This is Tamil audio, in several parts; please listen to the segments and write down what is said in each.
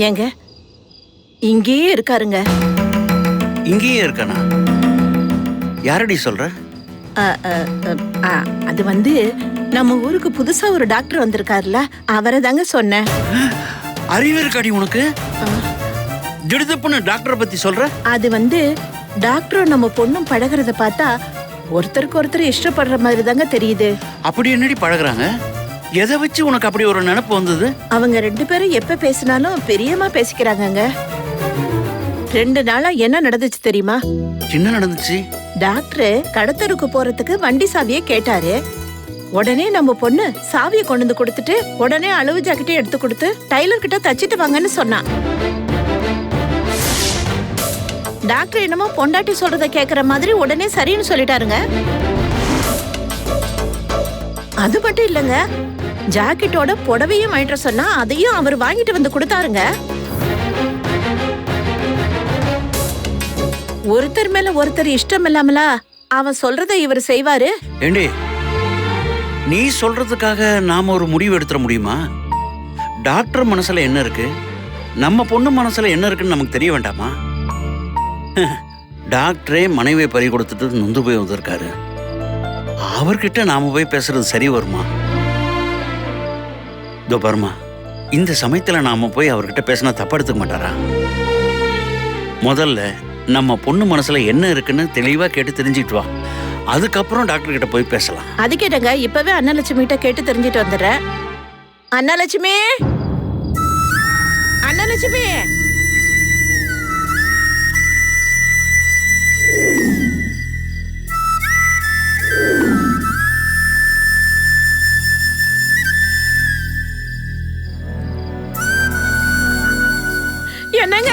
ஏங்க இங்கேயே இருக்காருங்க. இங்கேயே இருக்கானா? யாரடி சொல்ற? அ, அ, அ, அது வந்து நம்ம ஊருக்கு புதுசா ஒரு டாக்டர் வந்திருக்காருல, அவரை தாங்க சொன்னேன். அறிவு இருக்காடி உனக்கு? திடுதப்புன்னு டாக்டரை பத்தி சொல்ற? அது வந்து டாக்டரும் நம்ம பொண்ணும் பழகிறத பார்த்தா ஒருத்தருக்கு ஒருத்தர் இஷ்டப்படுற மாதிரி தாங்க தெரியுது. அப்படி என்னடி பழகுறாங்க? எதை வச்சு உனக்கு அப்படி ஒரு நினைப்பு வந்தது? அவங்க 2 பேரும் எப்ப பேசினாலும் பெரியமா பேசிக்கிறாங்கங்க. 2 நாளா என்ன நடந்துச்சு தெரியுமா? என்ன நடந்துச்சு? டாக்டர் கடத்தருக்கு போறதுக்கு வண்டி சாவியை கேட்டாரு. உடனே நம்ம பொண்ணு சாவியை கொண்டு வந்து கொடுத்துட்டு உடனே அளவு ஜாக்கெட்டை எடுத்து கொடுத்து டைலர் கிட்ட தச்சிட்டு வாங்கன்னு சொன்னா. டாக்டர் என்னமோ பொண்டாட்டி சொல்றத கேக்குற மாதிரி உடனே சரின்னு சொல்லிட்டாருங்க. அது மட்டும் இல்லங்க, ஜாக்கெட்டோட புடவையும் வாங்கிட்டு சொன்னா அதையும் அவர் வாங்கிட்டு வந்து கொடுத்தாருங்க. ஒருத்தர் மேல ஒருத்தர் இஷ்டம் இல்லாமலா அவன் சொல்றதை இவர் செய்வாரு? ஏண்டி, நீ சொல்றதுக்காக நாம ஒரு முடிவு எடுத்துட முடியுமா? டாக்டர் மனசுல என்ன இருக்கு, நம்ம பொண்ணு மனசுல என்ன இருக்குன்னு நமக்கு தெரிய வேண்டாமா? டாக்டரே மனைவியை பறி கொடுத்துட்டு நொந்து போய் வந்திருக்காரு. அவர்கிட்ட நாம போய் பேசுறது சரி வருமா? இதோ பாருமா, இந்த சமயத்துல நாம போய் அவர்கிட்ட பேசினா தப்பா எடுத்துக்க மாட்டாரா? முதல்ல நம்ம பொண்ணு மனசுல என்ன இருக்குன்னு தெளிவா கேட்டு தெரிஞ்சுட்டு வா. அதுக்கப்புறம் டாக்டர் கிட்ட போய் பேசலாம். அது கேட்டங்க, இப்பவே அன்னலட்சுமி கிட்ட கேட்டு தெரிஞ்சுட்டு வந்துடுறேன். அன்னலட்சுமி, அன்னலட்சுமி, என்னங்க?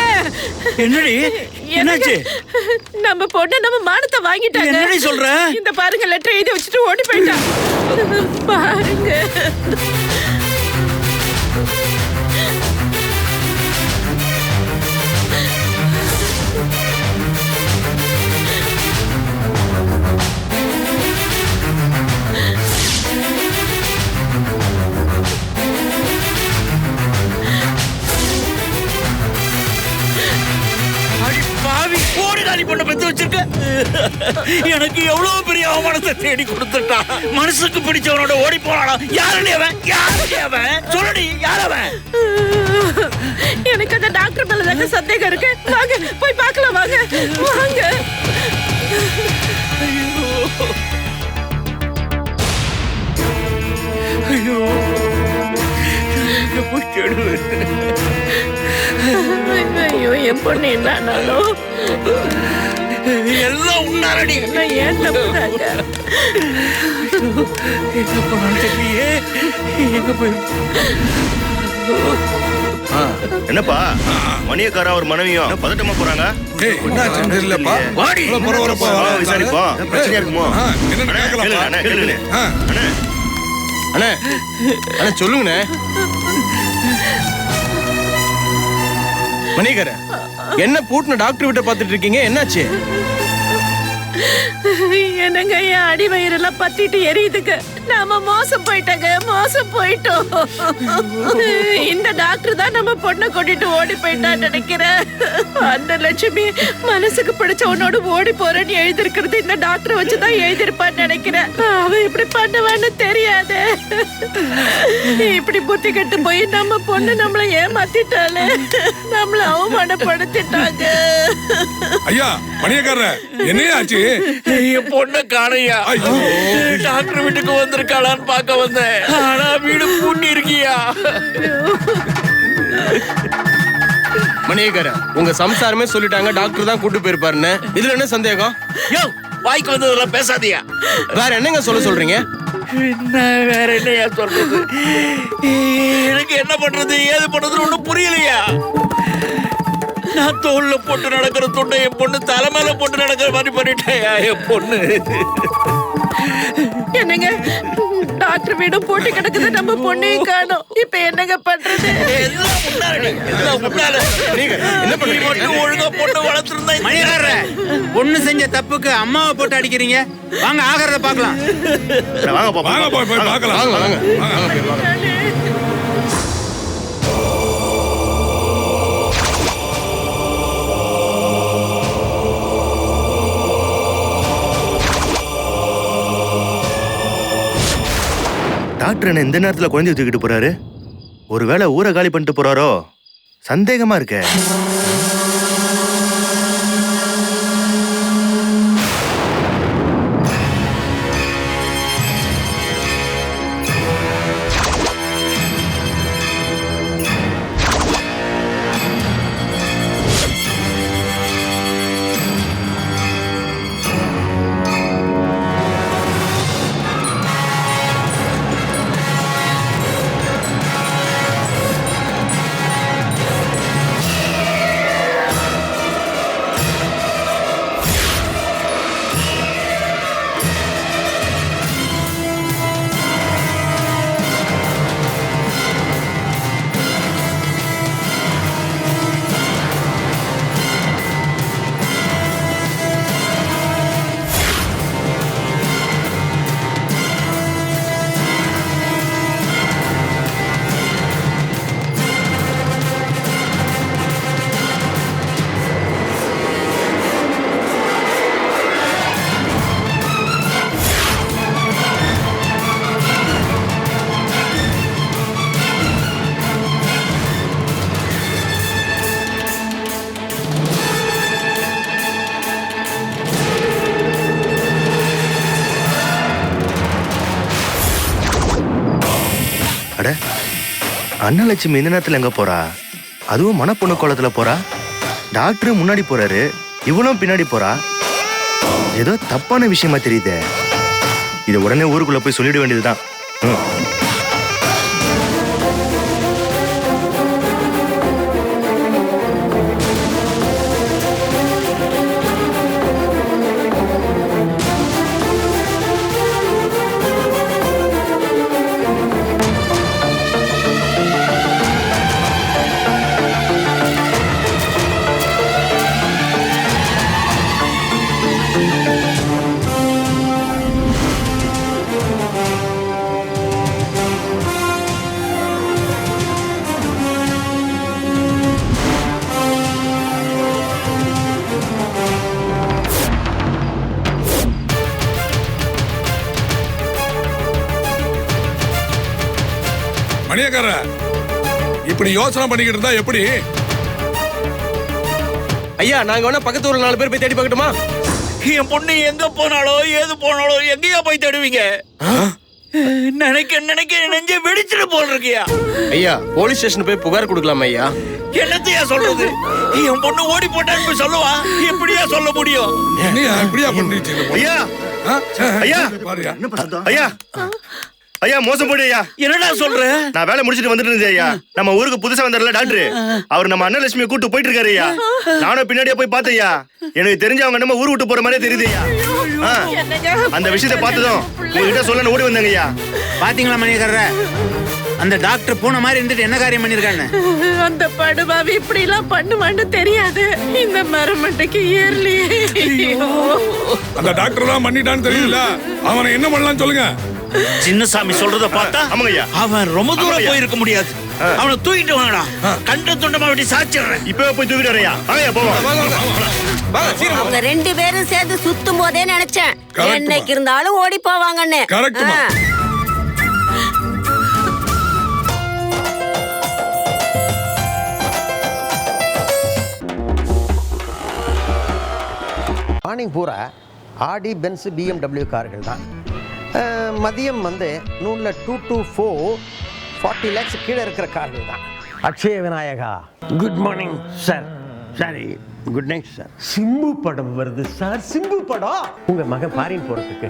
என்னடி, என்னாச்சு? நம்ம பொண்ணு நம்ம மானத்தை வாங்கிட்டாங்க. என்னடி சொல்ற? இந்த பாருங்க, லெட்டர் எழுதி வச்சுட்டு ஓடி போயிட்டா. பாருங்க. பொண்ணு பெத்து வச்சிருக்க. எனக்கு எவ்வளவு பெரிய அவமானத்தை தேடி கொடுத்துட்டா. மனசுக்கு பிடிச்சவனோட ஓடி போனானா? யாரடி அவன்? யாரடி அவன்? சொல்லடி, யார் அவன்? எனக்கு அந்த டாக்டர் மேல தாங்க சந்தேகம் இருக்கு. வாங்க போய் பார்க்கலாம், வாங்க வாங்க. ஐயோ, போய் தேடுவேன். ஐயோ, என் பொண்ணு என்னாலும் எல்லாம் உன்னாரடி. ஏன் தப்புதாங்க? எங்க போனாலும் தெரியலையே. எங்க போய் என்னப்பா மணியக்காரா ஒரு மனைவியும் பதட்டமா போறாங்க? விசாரிப்போம், பிரச்சனையா இருக்குமோ? அண்ணே அண்ணே சொல்லுங்கண்ணே. மணியக்கார, என்ன பூட்டின டாக்டர் விட்ட பாத்துட்டு இருக்கீங்க? என்னாச்சு? என்னங்க, என் அடி வயிறெல்லாம் பத்திட்டு எரியுதுங்க. நாம மோசம் போயிட்டாங்க, மோசம் போயிட்டோம். இந்த டாக்டர் தான் நம்ம பொண்ணை கூட்டிட்டு ஓடி போயிட்டான்னு நினைக்கிறேன். அந்த லட்சுமி மனசுக்கு பிடிச்ச உன்னோட ஓடி போறேன்னு எழுதிருக்கிறது இந்த டாக்டரை வச்சுதான் எழுதிருப்பான்னு நினைக்கிறேன். அவன் இப்படி பண்ணுவான்னு தெரியாது. இப்படி புத்தி கட்டு போய் நம்ம பொண்ணு நம்மள ஏமாத்திட்டாலே, நம்மள அவமானப்படுத்திட்டாங்க. ஐயா மணியக்கார, என்னையாச்சு? என் பொண்ணை காணையா? டாக்டர் வீட்டுக்கு வந்திருக்காளான்னு பார்க்க வந்தேன். ஆனா வீடு பூட்டி இருக்கியா? மணியக்கார, உங்க சம்சாரமே சொல்லிட்டாங்க டாக்டர் தான் கூட்டு போயிருப்பாருன்னு. இதுல என்ன சந்தேகம்? யோ, வாய்க்கு வந்ததெல்லாம் பேசாதியா. வேற என்னங்க சொல்றீங்க? வேற என்னையா சொல்றது? எனக்கு என்ன பண்றது ஏது பண்றதுன்னு ஒண்ணும் புரியலையா? நான் தோல்ல போட்டு நடக்கிற துண்டை என் பொண்ணு தலைமையில போட்டு நடக்கிற மாதிரி பண்ணிட்டேயா என் பொண்ணு. என்னங்க, டாக்டர் வீடும் போட்டு கிடக்குது, நம்ம பொண்ணையும் காணோம். இப்ப என்னங்க பண்றது? எல்லாம் முன்னாடி, எல்லாம் முன்னால. என்ன பண்றீங்க? மட்டும் ஒழுங்கா பொண்ணு வளர்த்துருந்தா. மணியார, பொண்ணு செஞ்ச தப்புக்கு அம்மாவை போட்டு அடிக்கிறீங்க. வாங்க ஆகிறத பாக்கலாம். வாங்க போய் பார்க்கலாம். வாங்க வாங்க. டாக்டர் என்ன இந்த நேரத்துல குழந்தைய தூக்கிட்டு போறாரு? ஒருவேளை ஊரை காலி பண்ணிட்டு போறாரோ? சந்தேகமா இருக்கே. அட, அன்னலட்சுமி இந்த நேரத்துல எங்க போறா? அதுவும் மனப்பொண்ணு கோலத்துல போறா. டாக்டர் முன்னாடி போறாரு, இவனும் பின்னாடி போறா. ஏதோ தப்பான விஷயமா தெரியுதே. இதை உடனே ஊருக்குள்ள போய் சொல்லிட வேண்டியதுதான். மணியக்கார, இப்படி யோசனை பண்ணிக்கிட்டு இருந்தா எப்படி? ஐயா, நாங்க வேணா பக்கத்து ஊர்ல 4 பேர் போய் தேடி பார்க்கட்டுமா? என் பொண்ணு எங்க போனாலோ ஏது போனாலோ எங்கேயா போய் தேடுவீங்க? நினைக்க நினைக்க நெஞ்ச வெடிச்சிட்டு போல் இருக்கியா? ஐயா, போலீஸ் ஸ்டேஷன் போய் புகார் கொடுக்கலாம் ஐயா. என்னத்தையா சொல்றது? என் பொண்ணு ஓடி போட்டான்னு போய் சொல்லுவா? எப்படியா சொல்ல முடியும்? என்னையா இப்படியா பண்ணிட்டு? ஐயா, ஐயா, பாருயா. ஐயா, ஐயா, மோசம் போடு ஐயா. என்னடா சொல்ற? நான் வேலை முடிச்சிட்டு வந்துட்டு இருந்தேன் ஐயா. நம்ம ஊருக்கு புதுசா வந்தார்ல டாக்டர், அவர் நம்ம அன்னலட்சுமியை கூட்டு போயிட்டு இருக்காரு ஐயா. நானும் பின்னாடியே போய் பார்த்தேன் ஐயா. எனக்கு தெரிஞ்சு அவங்க நம்ம ஊர் விட்டு போற மாதிரியே தெரியுது ஐயா. அந்த விஷயத்தை பார்த்ததும் உங்ககிட்ட சொல்லணும் ஓடி வந்தாங்க ஐயா. பாத்தீங்களா மணியக்காரர, அந்த டாக்டர் பூனை மாதிரி இருந்துட்டு என்ன காரியம் பண்ணிருக்காங்க? அந்த படுபாவி இப்படி எல்லாம் பண்ணுவான்னு தெரியாது. இந்த மரமண்டைக்கு ஏர்லியே. அந்த டாக்டர் தான் பண்ணிட்டான்னு தெரியல. அவனை என்ன பண்ணலாம் சொல்லுங்க. சின்னசாமி சொல்றத பார்த்தா ஆமாங்கய்யா, அவன் ரொம்ப தூரம் போயிருக்க முடியாது. அவனை தூக்கிட்டு வாங்கடா. கண்ட துண்டமா வெட்டி சாச்சிடுறேன். இப்பவே போய் தூக்கிட்டு வரையா. வாங்கய்யா, போவோம். அவங்க 2 பேரும் சேர்ந்து சுத்தும் போதே நினைச்சேன் Correct. என்னைக்கு இருந்தாலும் ஓடி போவாங்கன்னு. Correct மா. மார்னிங் பூரா ஆடி, பென்ஸ், BMW கார்கள் தான். மதியம் வந்து நூலில் 2 to 4 40 lakhs கீழே இருக்கிற கார்கள் தான். Akshaya Vinayaka, good morning sir. Sorry, good night sir. Simbu படம் வருது சார், சிம்பு படம். உங்கள் மகன் ஃபாரின் போகிறதுக்கு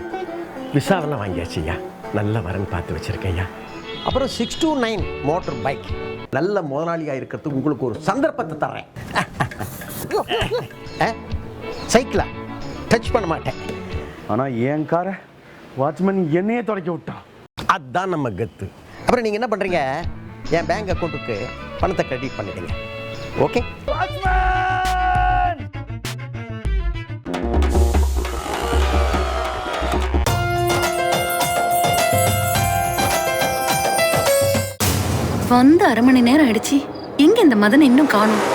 விசாவெல்லாம் வாங்கியாச்சு ஐயா. நல்ல வரன் பார்த்து வச்சுருக்கேன் ஐயா. அப்புறம் 6 to 9 மோட்டர் பைக். நல்ல முதலாளியாக இருக்கிறதுக்கு உங்களுக்கு ஒரு சந்தர்ப்பத்தை தர்றேன். சைக்கிளா டச் பண்ண மாட்டேன். ஆனால் என் காரை வாட்ச்மேன் என்னையே தொடக்க விட்டான். அதுதான் நம்ம கத்து. அப்புறம் நீங்கள் என்ன பண்ணுறீங்க, என் பேங்க் அக்கௌண்ட்டுக்கு பணத்தை கிரெடிட் பண்ணிடுங்க. ஓகே? வந்து 1/2 மணி நேரம் ஆயிடுச்சு. எங்க இந்த மதன் இன்னும் காணும்?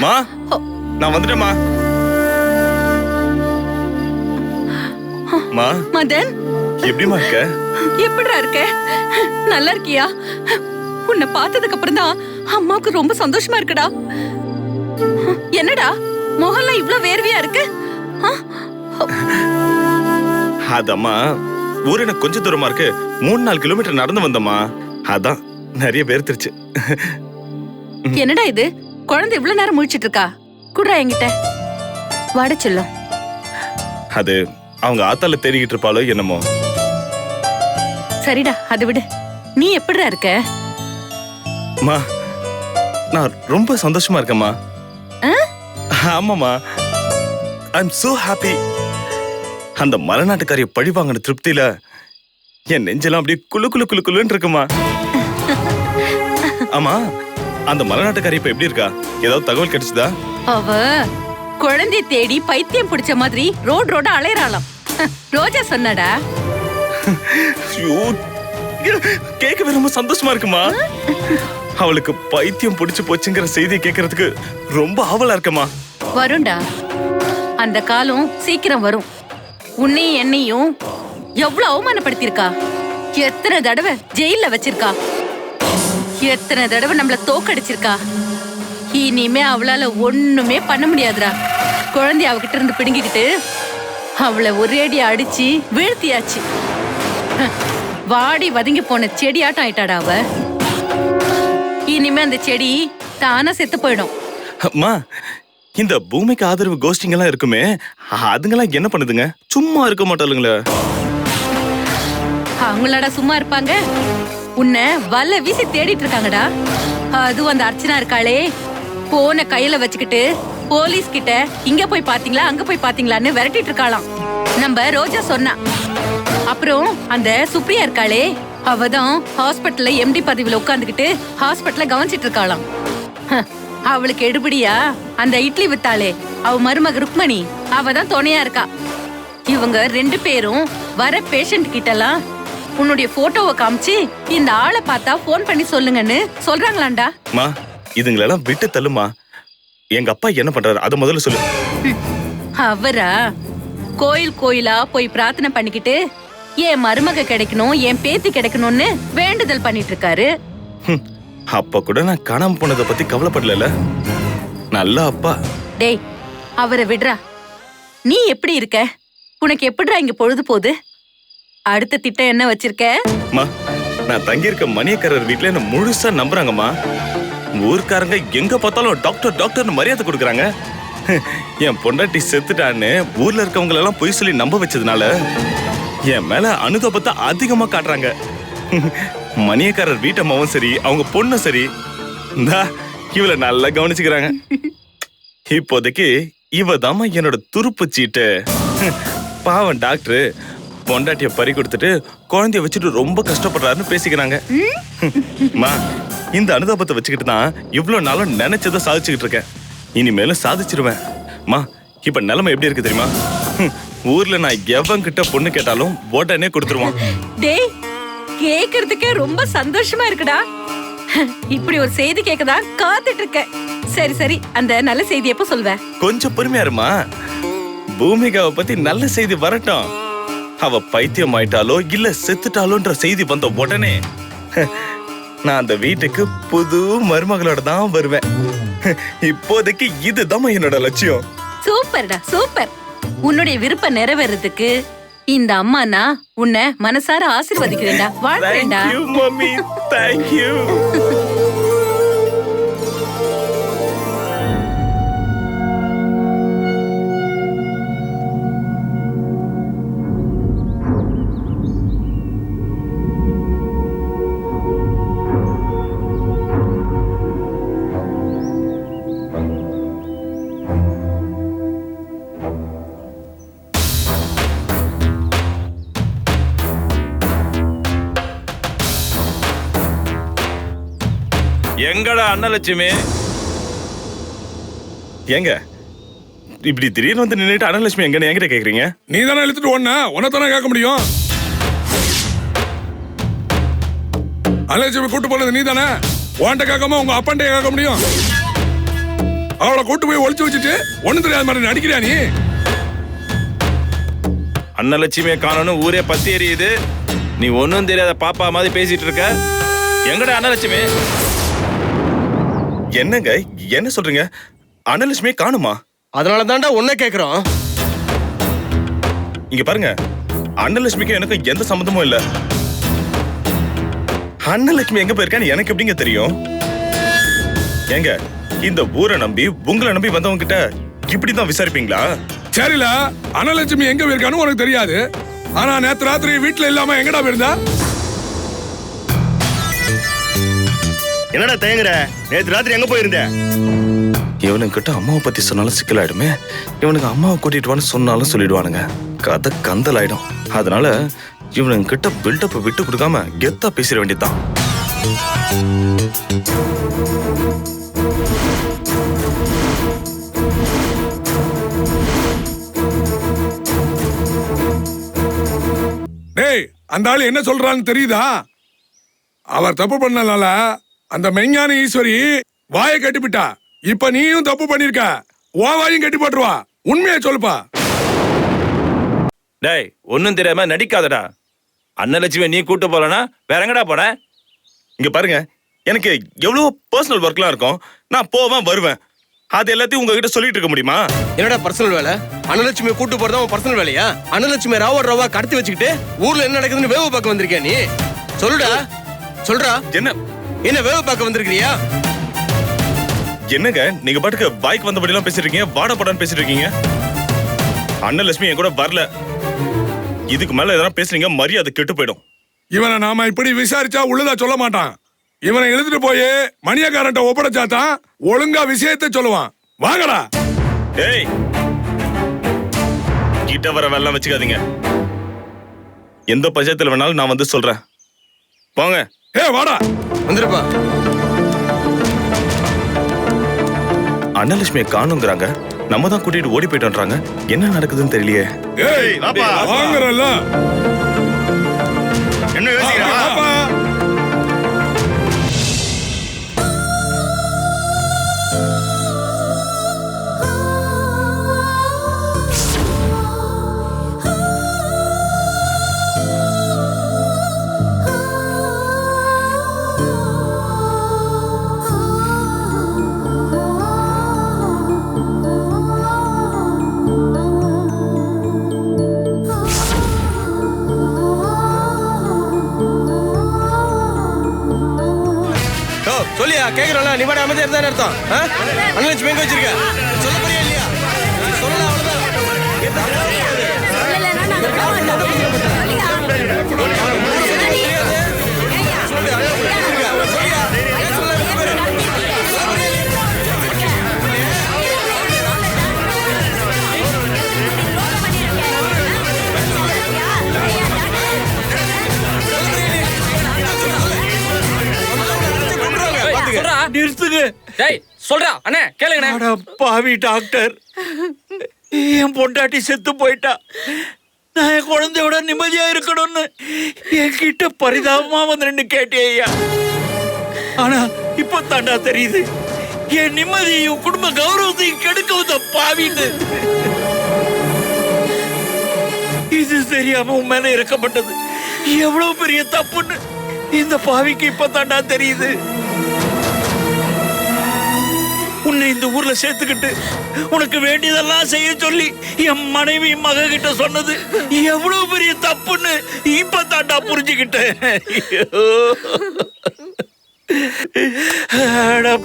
மா, நான் வந்துட்டேம்மா. மா மதன், எப்படிமா இருக்க? எப்படிடா இருக்க? நல்லா இருக்கியா? உன்னை பார்த்ததுக்கு அப்புறம் தான் அம்மாவுக்கு ரொம்ப சந்தோஷமா இருக்குடா. என்னடா முகம்லாம் இவ்ளோ வேர்வையா இருக்கு? அதம்மா ஊர் எனக்கு கொஞ்சம் தூரமா இருக்கு. 3-4 கிலோமீட்டர் நடந்து வந்தம்மா. அதான் நிறைய பேர் திருச்சு. என்னடா இது, குழந்தை இவ்ளோ நேரம் முழிச்சிட்டு இருக்கா? குடுறா என்கிட்ட. வாட சொல்லும். அது அவங்க ஆத்தால தேடிக்கிட்டு இருப்பாளோ என்னமோ. சரிடா, அதை விடு. நீ எப்படிடா இருக்க? மா நான் ரொம்ப சந்தோஷமா இருக்கேம்மா. ஆமாமா, ஐ அம் சோ ஹாப்பி. அந்த மலைநாட்டுக்காரிய பழி வாங்கின திருப்தியில என் நெஞ்செல்லாம் அப்படியே குளு குளு குளு குளுன்னு இருக்குமா. ஆமா, அந்த மலைநாட்டுக்காரி இப்ப எப்படி இருக்கா? ஏதாவது தகவல் கிடைச்சதா? அவ குழந்தை தேடி பைத்தியம் பிடிச்ச மாதிரி ரோடா அலையறாளாம். ரோஜா சொன்னடா. கேட்கவே ரொம்ப சந்தோஷமா இருக்குமா. அவளுக்கு பைத்தியம் பிடிச்சு போச்சுங்கிற செய்தியை கேட்கறதுக்கு ரொம்ப ஆவலா இருக்கமா. வரும்டா, அந்த காலம் சீக்கிரம் வரும். உன்னையும் என்னையும் எவ்வளவு அவமானப்படுத்திருக்கா. எத்தனை தடவை ஜெயில வச்சிருக்கா. எத்தனை தடவை நம்மள தோக்கடிச்சிருக்கா. இனிமே அவளால ஒண்ணுமே பண்ண முடியாதுடா. குழந்தைய அவகிட்ட இருந்து பிடுங்கிக்கிட்டு அவளை ஒரேடியா அடிச்சு வீழ்த்தியாச்சு. வாடி வதங்கி போன செடியாட்டம் ஆயிட்டாடா அவ. இனிமே அந்த செடி தானா செத்து போயிடும். அம்மா, இந்த பூமிக்கு ஆதரவு கோஷ்டிங்கெல்லாம் இருக்குமே, அதுங்கெல்லாம் என்ன பண்ணுதுங்க? சும்மா இருக்க மாட்டாளுங்களே. அவங்களோட சும்மா இருப்பாங்க? உன்னை வல்ல வீசி தேடிட்டு இருக்காங்கடா. அதுவும் அந்த அர்ச்சனா இருக்காளே, போன கையில வச்சுக்கிட்டு போலீஸ் கிட்ட இங்க போய் பாத்தீங்களா அங்க போய் பாத்தீங்களான்னு விரட்டிட்டு இருக்காளாம். நம்ம ரோஜா சொன்னா. அப்புறம் அந்த சுப்ரியா இருக்காளே, அவதான் ஹாஸ்பிட்டல்ல எம்டி பதவியில உட்கார்ந்துகிட்டு ஹாஸ்பிட்டல்ல கவனிச்சிட்டு இருக்காளாம். அவளுக்கு எடுபடியா அந்த இட்லி வித்தாளே, அவ மருமக ருக்மணி, அவதான் துணையா இருக்கா. இவங்க 2 பேரும் வர பேஷண்ட் கிட்டலாம் உன்னுடைய போட்டோவை காமிச்சு இந்த ஆளை பார்த்தா போன் பண்ணி சொல்லுங்கன்னு சொல்றாங்களாண்டா. மா, இதுங்களெல்லாம் விட்டு தள்ளுமா. எங்க அப்பா என்ன பண்றாரு அத முதல்ல சொல்லு. அவரா கோயில் கோயிலா போய் பிரார்த்தனை பண்ணிக்கிட்டு என் மருமக கிடைக்கணும், என் பேத்தி கிடைக்கணும்னு வேண்டுதல் பண்ணிட்டு இருக்காரு. அப்ப கூட நான் காணாம போனதை பத்தி கவலைப்படல. நல்ல அப்பா. டேய், அவரை விடுறா. நீ எப்படி இருக்க? உனக்கு எப்படிடா இங்க பொழுது போகுது? அடுத்த திட்டம் என்ன வச்சிருக்க? நான் தங்கி இருக்க மணியக்காரர் வீட்டுல என்ன முழுசா நம்புறாங்கம்மா. ஊர்க்காரங்க எங்க பார்த்தாலும் டாக்டர் டாக்டர்னு மரியாதை கொடுக்குறாங்க. என் பொண்டாட்டி செத்துட்டான்னு ஊர்ல இருக்கவங்க எல்லாம் பொய் சொல்லி நம்ப வச்சதுனால என் மேல அனுதாபத்தை அதிகமா காட்டுறாங்க. மணியக்காரர் வீட்டம்மாவும் சரி, அவங்க பொண்ணும் சரி, இவளை நல்லா கவனிச்சுக்கிறாங்க. இப்போதைக்கு இவதாமா என்னோட துருப்பு சீட்டு. பாவம் டாக்டர் பொண்டாட்டிய பறி கொடுத்துட்டு குழந்தைய வச்சுட்டு ரொம்ப கஷ்டப்படுறாருன்னு பேசிக்கிறாங்க. இந்த அனுதாபத்தை வச்சுக்கிட்டு தான் இவ்வளவு நாளும் நினைச்சதை சாதிச்சுக்கிட்டு இருக்கேன். இனிமேலும் சாதிச்சிருவேன். இப்ப நிலைமை எப்படி இருக்கு தெரியுமா? ஊர்ல நான் எவன் கிட்ட பொண்ணு கேட்டாலும் உடனே கொடுத்துருவான். டேய், கேக்குறதுக்கே ரொம்ப சந்தோஷமா இருக்குடா. இப்படி ஒரு செய்தி கேட்கதான் காத்துட்டு இருக்கேன். சரி சரி, அந்த நல்ல செய்தி எப்ப சொல்வ? கொஞ்சம் பொறுமையா இருமா. பூமிகாவை பத்தி நல்ல செய்தி வரட்டும். அவ பைத்தியம் ஆயிட்டாலோ இல்ல செத்துட்டாலோன்ற செய்தி வந்த உடனே நான் அந்த வீட்டுக்கு புது மருமகளோட தான் வருவேன். இப்போதைக்கு இதுதான் என்னோட லட்சியம். சூப்பர்டா, சூப்பர். உன்னுடைய விருப்பம் நிறைவேறதுக்கு இந்த அம்மா நான் உன்னை மனசார ஆசீர்வதிக்கிறேன்டா. வாழ்த்துறேன்டா. Thank you, mommy. Thank you. எங்கடா அன்னலட்சுமி? எங்க இப்படி திடீர்னு வந்து நின்னுட்டு அன்னலட்சுமி எங்கன்னு என்கிட்ட கேக்குறீங்க? நீ தானே இழுத்துட்டு உன்னை தானே கேட்க முடியும். அன்னலட்சுமி கூட்டு போனது நீ தானே. உன்கிட்ட கேட்காம உங்க அப்பாண்ட கேட்க முடியும். அவளை கூட்டு போய் ஒளிச்சு வச்சுட்டு ஒண்ணு தெரியாத மாதிரி நடிக்கிறியா நீ? அன்னலட்சுமியை காணணும் ஊரே பத்தி எரியுது. நீ ஒன்னும் தெரியாத பாப்பா மாதிரி பேசிட்டு இருக்க. எங்கடா அன்னலட்சுமி? என்னங்க என்ன சொல்றீங்க? அன்னலட்சுமியை காணுமா? அதனால தான்டா உன்னை கேக்குறோம். இங்க பாருங்க, அன்னலட்சுமிக்கு எனக்கு எந்த சம்மந்தமும் இல்ல. அன்னலட்சுமி எங்க போயிருக்கான்னு எனக்கு எப்படிங்க தெரியும்? ஏங்க இந்த ஊரை நம்பி உங்களை நம்பி வந்தவங்க கிட்ட இப்படிதான் விசாரிப்பீங்களா? சரில அன்னலட்சுமி எங்க போயிருக்கான்னு உனக்கு தெரியாது. ஆனா நேத்து ராத்திரி வீட்டுல இல்லாம எங்கடா போயிருந்தா? என்னடா தயங்குற? நேத்து ராத்திரி எங்க போயிருந்த? இவனுங்கிட்ட அம்மாவை பத்தி சொன்னாலும் சிக்கலாயிடுமே. இவனுக்கு அம்மாவை கூட்டிட்டு வான்னு சொன்னாலும் சொல்லிடுவானுங்க. கதை கந்தலாயிடும். அதனால இவனுங்க கிட்ட பில்டப் விட்டு கொடுக்காம கெத்தா பேசிட வேண்டியதுதான். டேய், அந்த ஆளு என்ன சொல்றான்னு தெரியுதா? அவர் தப்பு பண்ணனால அந்த மெஞ்ஞானி ஈஸ்வரி வாயை கட்டிவிட்டா. இப்ப நீயும் தப்பு பண்ணிருக்க, உன் வாயும் கட்டி போட்டுருவா. உண்மையை சொல்லுப்பா. டேய், ஒன்னும் தெரியாம நடிக்காதடா. அன்னலட்சுமி நீ கூட்டு போலனா வேற எங்கடா போன? இங்க பாருங்க, எனக்கு எவ்வளவு பர்சனல் ஒர்க்லாம் இருக்கும். நான் போவேன் வருவேன். அது எல்லாத்தையும் உங்ககிட்ட சொல்லிட்டு இருக்க முடியுமா? என்னடா பர்சனல் வேலை? அன்னலட்சுமியை கூட்டு போறதா உன் பர்சனல் வேலையா? அன்னலட்சுமி ராவா கடத்தி வச்சுக்கிட்டு ஊர்ல என்ன நடக்குதுன்னு வேவு பார்க்க வந்திருக்கியா நீ? சொல்லுடா, சொல்றா. என்ன வேவு பார்க்க வந்திருக்கியா? என்னங்க நீங்க பாட்டுக்கு பைக் வந்தபடி எல்லாம் பேசிட்டு இருக்கீங்க, வாட படான்னு பேசிட்டு இருக்கீங்க. அன்னலட்சுமி என் கூட வரல. இதுக்கு மேல எதனா பேசுறீங்க மரியாதை கெட்டு போயிடும். இவனை நாம இப்படி விசாரிச்சா உள்ளதா சொல்ல மாட்டான். இவனை எழுதிட்டு போய் மணியக்காரன்ட்ட ஒப்படைச்சாதான் ஒழுங்கா விஷயத்தை சொல்லுவான். வாங்கடா. டேய், கிட்ட வர வெள்ளம் வச்சுக்காதீங்க. எந்த பஞ்சாயத்துல வேணாலும் நான் வந்து சொல்றேன். போங்க. வாடா, வந்துருப்பா. அன்னலட்சுமியை காணுங்கிறாங்க, நம்ம தான் கூட்டிட்டு ஓடி போயிட்டோன்றாங்க. என்ன நடக்குதுன்னு தெரியலையே. வாங்கறல்ல என்ன யோசிக்கிறா? சொல்லியா கேக்குறல, நீ பாட அமைதியா இருந்தா அர்த்தம். அன்னலட்சுமி எங்க வச்சிருக்க? சொல்ல போறியா இல்லையா? சொல்லல நிறுத்துங்க. டேய் சொல்றா அண்ணே கேளுங்கண்ணே. பாவி டாக்டர், என் பொண்டாட்டி செத்து போயிட்டா. நான் என் குழந்தையோட நிம்மதியா இருக்கணும்னு என்கிட்ட பரிதாபமா வந்து நின்று கேட்டேயா. ஆனா இப்ப தாண்டா தெரியுது என் நிம்மதியையும் குடும்ப கௌரவத்தையும் கெடுக்க வந்த பாவின்னு. இது தெரியாம உன் மேல இறக்கப்பட்டது எவ்வளவு பெரிய தப்புன்னு இந்த பாவிக்கு இப்ப தாண்டா தெரியுது. உன்னை இந்த ஊர்ல சேர்த்துக்கிட்டு உனக்கு வேண்டியதெல்லாம் செய்ய சொல்லி என் மனைவி மக கிட்ட சொன்னது எவ்வளவு பெரிய தப்புன்னு இப்ப தாண்டா புரிஞ்சுக்கிட்டேன்.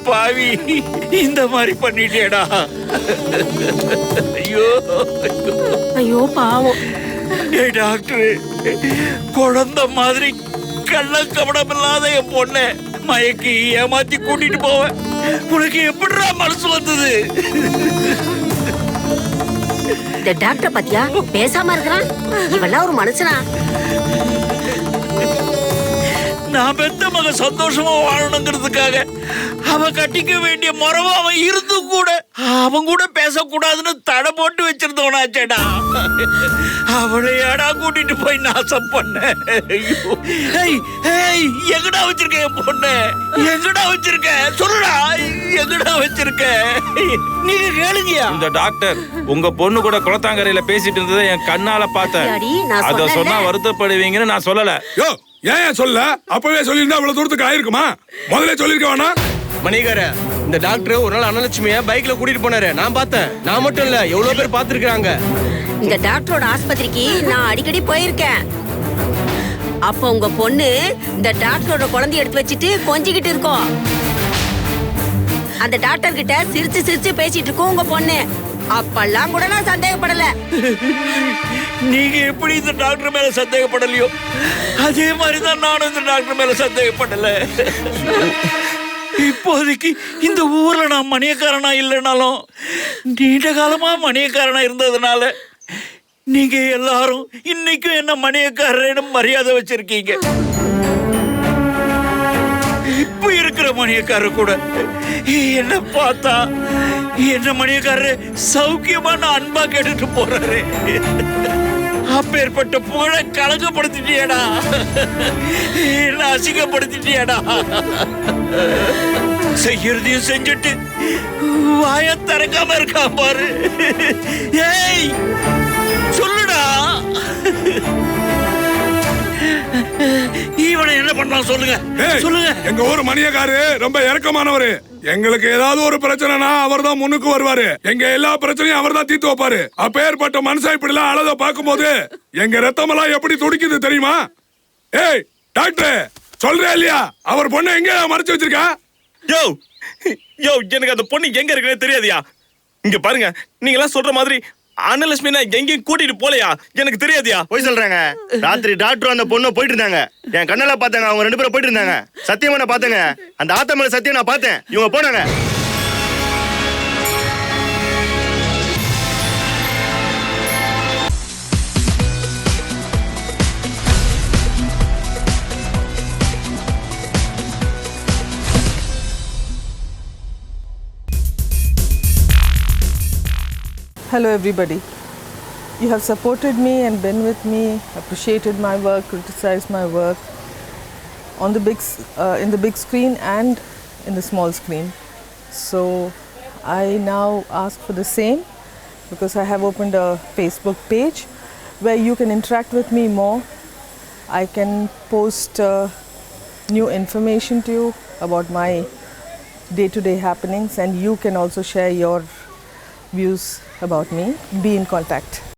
பாவி, இந்த மாதிரி பண்ணிட்டேடா. ஐயோ ஐயோ பாவம். ஏய் டாக்டர், குழந்தை மாதிரி கள்ள கபடம் இல்லாத என் பொண்ணை மயக்கி ஏமாத்தி கூட்டிட்டு போவேன். உனக்கு எப்படிடா மனசு வந்தது? இந்த டாக்டர் பத்தியா பேசாம இருக்கிறான். இவெல்லாம் ஒரு மனுஷனா? நான் பெத்த மக சந்தோஷமா வாழணுங்கிறதுக்காக அவன் கட்டிக்க வேண்டிய முறவா அவன் இருந்தும் கூட அவன் கூட பேசக்கூடாதுன்னு தடை போட்டு வச்சிருந்தவனாச்சேடா. அவளையாடா கூட்டிட்டு போய் நாசம் பண்ண. எங்கடா வச்சிருக்க என் பொண்ணு? எங்கடா வச்சிருக்க சொல்லுடா, எங்கடா வச்சிருக்க? நீங்க கேளுங்கயா. இந்த டாக்டர் உங்க பொண்ணு கூட குளத்தாங்கரையில பேசிட்டு இருந்ததை என் கண்ணால பார்த்தேன். அத சொன்னா வருத்தப்படுவீங்கன்னு நான் சொல்லல. யோ ஏன் சொல்ல? அப்பவே சொல்லியிருந்தா இவ்வளவு தூரத்துக்கு ஆயிருக்குமா? முதல்ல சொல்லிருக்க வேணா? மணிகார, இந்த டாக்டர் ஒரு நாள் அன்னலட்சுமிய பைக்ல கூட்டிட்டு போனாரு. நான் பார்த்தேன். நான் மட்டும் இல்ல, எவ்வளவு பேர் பார்த்திருக்காங்க. இந்த டாக்டரோட ஆஸ்பத்திரிக்கு நான் அடிக்கடி போயிருக்கேன். அப்ப உங்க பொண்ணு இந்த டாக்டரோட குழந்தைய எடுத்து வச்சுட்டு கொஞ்சிக்கிட்டு இருக்கோம். அந்த டாக்டர் கிட்ட சிரிச்சு சிரிச்சு பேசிட்டு இருக்கோம் உங்க பொண்ணு. அப்பெல்லாம் கூட நான் சந்தேகப்படல. நீங்க எப்படி இந்த டாக்டர் மேல சந்தேகப்படலையோ அதே மாதிரிதான் நானும் இந்த டாக்டர் மேல சந்தேகப்படல. இப்போதைக்கு இந்த ஊர்ல நான் மணியக்காரனா இல்லைனாலும் நீண்ட காலமா மணியக்காரனா இருந்ததுனால நீங்க எல்லாரும் இன்னைக்கும் என்ன மணியக்காரன்னு மரியாதை வச்சிருக்கீங்க. இப்ப இருக்கிற மணியக்காரர் கூட என்ன பார்த்தா என்ன மணியக்காரரு சௌக்கியமான அன்பா கேட்டுட்டு போறாரு. அப்பேற்பட்ட புகழ கலங்கப்படுத்திட்டியடா, என்ன அசிங்கப்படுத்திட்டியடா. செய்யறதையும் செஞ்சுட்டு வாய திறக்காம இருக்கா பாரு. ஏய் சொல்லுடா, இவனை என்ன பண்ணலாம் சொல்லுங்க சொல்லுங்க. எங்க ஊர் மணியக்காரு ரொம்ப இறக்கமானவரு. எங்களுக்கு ஏதாவது ஒரு பிரச்சனைனா அவர் தான் முன்னுக்கு வருவாரு. எங்க எல்லா பிரச்சனையும் அவர் தான் தீர்த்து வைப்பாரு. அப்பேற்பட்ட மனுஷன் இப்படி எல்லாம் அழகா பார்க்கும் போது எங்க ரத்தமெல்லாம் எப்படி துடிக்குது தெரியுமா? ஏய் டாக்டர், சொல்றே இல்லையா அவர் பொண்ணு எங்க மறைச்சு வச்சிருக்கா? யோ யோ எனக்கு அந்த பொண்ணு எங்க இருக்குன்னு தெரியாதியா? இங்க பாருங்க, நீங்க எல்லாம் சொல்ற மாதிரி அன்னலட்சுமி எங்கேயும் கூட்டிட்டு போலையா? எனக்கு தெரியாதியா? போய் சொல்றாங்க. ராத்திரி டாக்டர் அந்த பொண்ணு போயிட்டு இருந்தாங்க. என் கண்ணால பாத்தாங்க. அவங்க 2 பேரும் போயிட்டு இருந்தாங்க. சத்தியமா நான் பாத்தேங்க. அந்த ஆத்த மேல சத்தியம் நான் பார்த்தேன். இவங்க போனாங்க. Hello everybody. You have supported me and been with me, appreciated my work, criticized my work on the in the big screen and in the small screen. So I now ask for the same because I have opened a Facebook page where you can interact with me more. I can post new information to you about my day-to-day happenings, and you can also share your views about me. Be in contact.